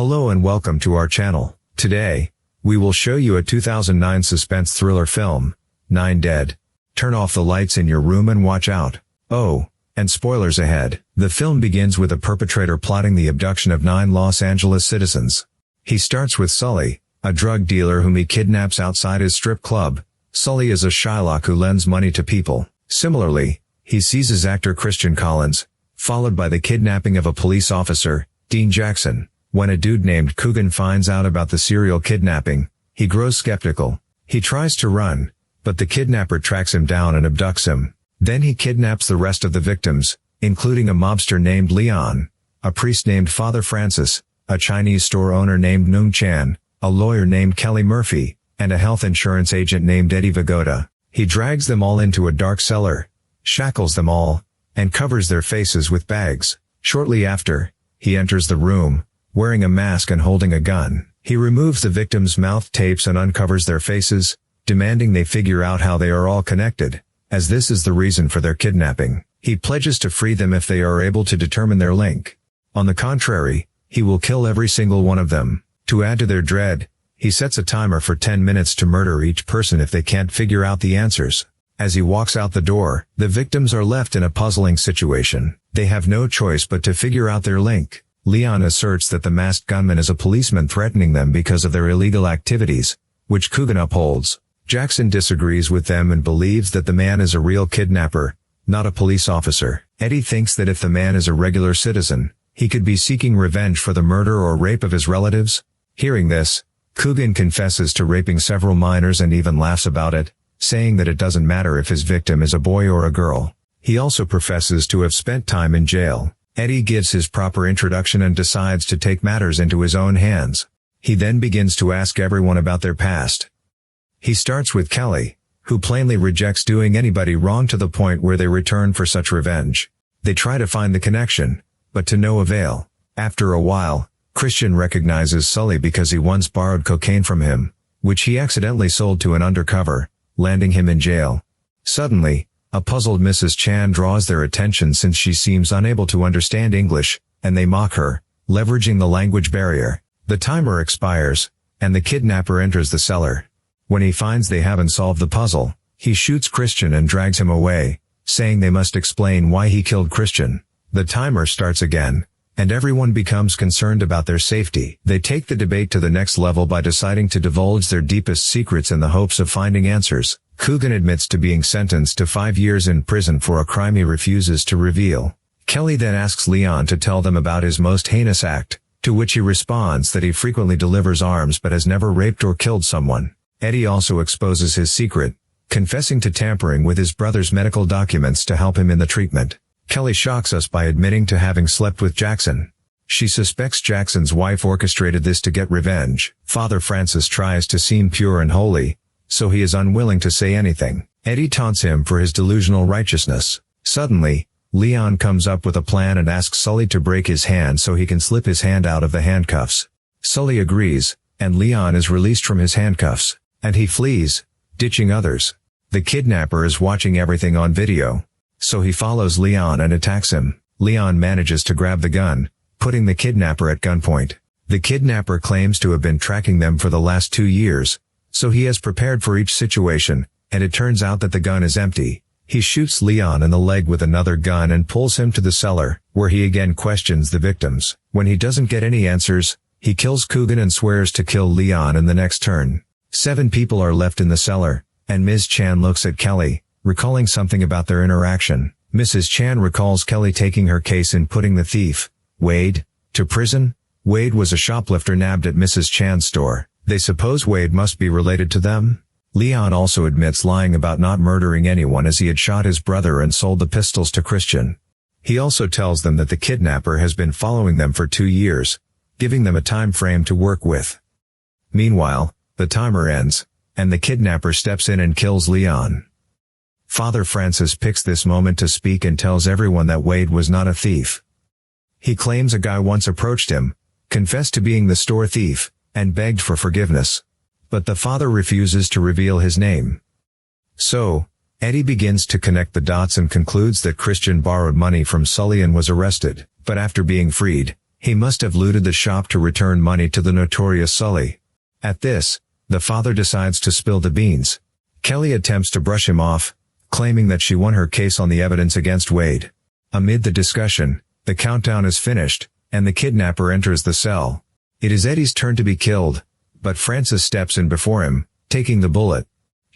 Hello and welcome to our channel. Today, we will show you a 2009 suspense thriller film, 9 Dead. Turn off the lights in your room and watch out. Oh, and spoilers ahead. The film begins with a perpetrator plotting the abduction of 9 Los Angeles citizens. He starts with Sully, a drug dealer whom he kidnaps outside his strip club. Sully is a Shylock who lends money to people. Similarly, he seizes actor Christian Collins, followed by the kidnapping of a police officer, Dean Jackson. When a dude named Coogan finds out about the serial kidnapping, he grows skeptical. He tries to run, but the kidnapper tracks him down and abducts him. Then he kidnaps the rest of the victims, including a mobster named Leon, a priest named Father Francis, a Chinese store owner named Nung Chan, a lawyer named Kelly Murphy, and a health insurance agent named Eddie Vigoda. He drags them all into a dark cellar, shackles them all, and covers their faces with bags. Shortly after, he enters the room, wearing a mask and holding a gun. He removes the victims' mouth tapes and uncovers their faces, demanding they figure out how they are all connected, as this is the reason for their kidnapping. He pledges to free them if they are able to determine their link. On the contrary, he will kill every single one of them. To add to their dread, he sets a timer for 10 minutes to murder each person if they can't figure out the answers. As he walks out the door, the victims are left in a puzzling situation. They have no choice but to figure out their link. Leon asserts that the masked gunman is a policeman threatening them because of their illegal activities, which Coogan upholds. Jackson disagrees with them and believes that the man is a real kidnapper, not a police officer. Eddie thinks that if the man is a regular citizen, he could be seeking revenge for the murder or rape of his relatives. Hearing this, Coogan confesses to raping several minors and even laughs about it, saying that it doesn't matter if his victim is a boy or a girl. He also professes to have spent time in jail. Eddie gives his proper introduction and decides to take matters into his own hands. He then begins to ask everyone about their past. He starts with Kelly, who plainly rejects doing anybody wrong to the point where they return for such revenge. They try to find the connection, but to no avail. After a while, Christian recognizes Sully because he once borrowed cocaine from him, which he accidentally sold to an undercover, landing him in jail. Suddenly, a puzzled Mrs. Chan draws their attention since she seems unable to understand English, and they mock her, leveraging the language barrier. The timer expires, and the kidnapper enters the cellar. When he finds they haven't solved the puzzle, he shoots Christian and drags him away, saying they must explain why he killed Christian. The timer starts again, and everyone becomes concerned about their safety. They take the debate to the next level by deciding to divulge their deepest secrets in the hopes of finding answers. Coogan admits to being sentenced to 5 years in prison for a crime he refuses to reveal. Kelly then asks Leon to tell them about his most heinous act, to which he responds that he frequently delivers arms but has never raped or killed someone. Eddie also exposes his secret, confessing to tampering with his brother's medical documents to help him in the treatment. Kelly shocks us by admitting to having slept with Jackson. She suspects Jackson's wife orchestrated this to get revenge. Father Francis tries to seem pure and holy, so he is unwilling to say anything. Eddie taunts him for his delusional righteousness. Suddenly, Leon comes up with a plan and asks Sully to break his hand so he can slip his hand out of the handcuffs. Sully agrees, and Leon is released from his handcuffs, and he flees, ditching others. The kidnapper is watching everything on video, so he follows Leon and attacks him. Leon manages to grab the gun, putting the kidnapper at gunpoint. The kidnapper claims to have been tracking them for the last 2 years, so he has prepared for each situation, and it turns out that the gun is empty. He shoots Leon in the leg with another gun and pulls him to the cellar, where he again questions the victims. When he doesn't get any answers, he kills Coogan and swears to kill Leon in the next turn. 7 people are left in the cellar, and Ms. Chan looks at Kelly, recalling something about their interaction. Mrs. Chan recalls Kelly taking her case in putting the thief, Wade, to prison. Wade was a shoplifter nabbed at Mrs. Chan's store. They suppose Wade must be related to them. Leon also admits lying about not murdering anyone as he had shot his brother and sold the pistols to Christian. He also tells them that the kidnapper has been following them for 2 years, giving them a time frame to work with. Meanwhile, the timer ends, and the kidnapper steps in and kills Leon. Father Francis picks this moment to speak and tells everyone that Wade was not a thief. He claims a guy once approached him, confessed to being the store thief, and begged for forgiveness. But the father refuses to reveal his name. So, Eddie begins to connect the dots and concludes that Christian borrowed money from Sully and was arrested. But after being freed, He must have looted the shop to return money to the notorious Sully. At this, the father decides to spill the beans. Kelly attempts to brush him off, claiming that she won her case on the evidence against Wade. Amid the discussion, the countdown is finished, and the kidnapper enters the cell. It is Eddie's turn to be killed, but Francis steps in before him, taking the bullet.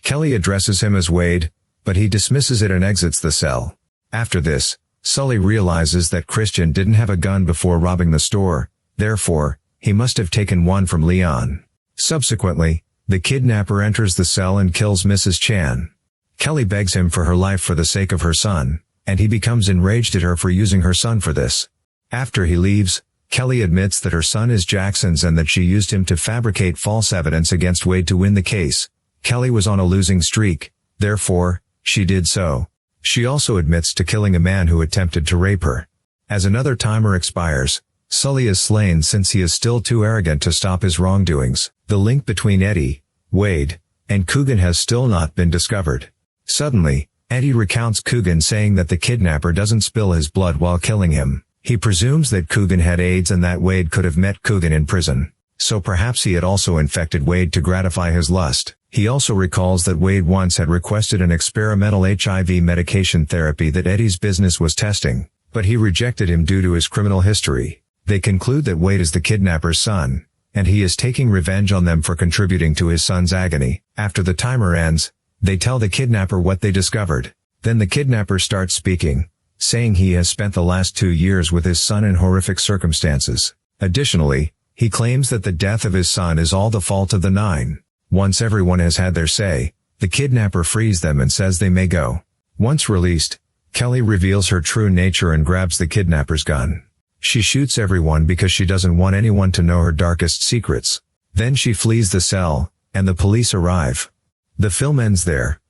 Kelly addresses him as Wade, but he dismisses it and exits the cell. After this, Sully realizes that Christian didn't have a gun before robbing the store, therefore, he must have taken one from Leon. Subsequently, the kidnapper enters the cell and kills Mrs. Chan. Kelly begs him for her life for the sake of her son, and he becomes enraged at her for using her son for this. After he leaves, Kelly admits that her son is Jackson's and that she used him to fabricate false evidence against Wade to win the case. Kelly was on a losing streak, therefore, she did so. She also admits to killing a man who attempted to rape her. As another timer expires, Sully is slain since he is still too arrogant to stop his wrongdoings. The link between Eddie, Wade, and Coogan has still not been discovered. Suddenly, Eddie recounts Coogan saying that the kidnapper doesn't spill his blood while killing him. He presumes that Coogan had AIDS and that Wade could have met Coogan in prison. So perhaps he had also infected Wade to gratify his lust. He also recalls that Wade once had requested an experimental HIV medication therapy that Eddie's business was testing, but he rejected him due to his criminal history. They conclude that Wade is the kidnapper's son, and he is taking revenge on them for contributing to his son's agony. After the timer ends, they tell the kidnapper what they discovered. Then the kidnapper starts speaking, saying he has spent the last 2 years with his son in horrific circumstances. Additionally, he claims that the death of his son is all the fault of the 9. Once everyone has had their say, the kidnapper frees them and says they may go. Once released, Kelly reveals her true nature and grabs the kidnapper's gun. She shoots everyone because she doesn't want anyone to know her darkest secrets. Then she flees the cell, and the police arrive. The film ends there.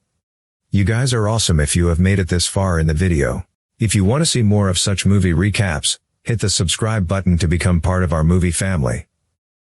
You guys are awesome if you have made it this far in the video. If you want to see more of such movie recaps, hit the subscribe button to become part of our movie family.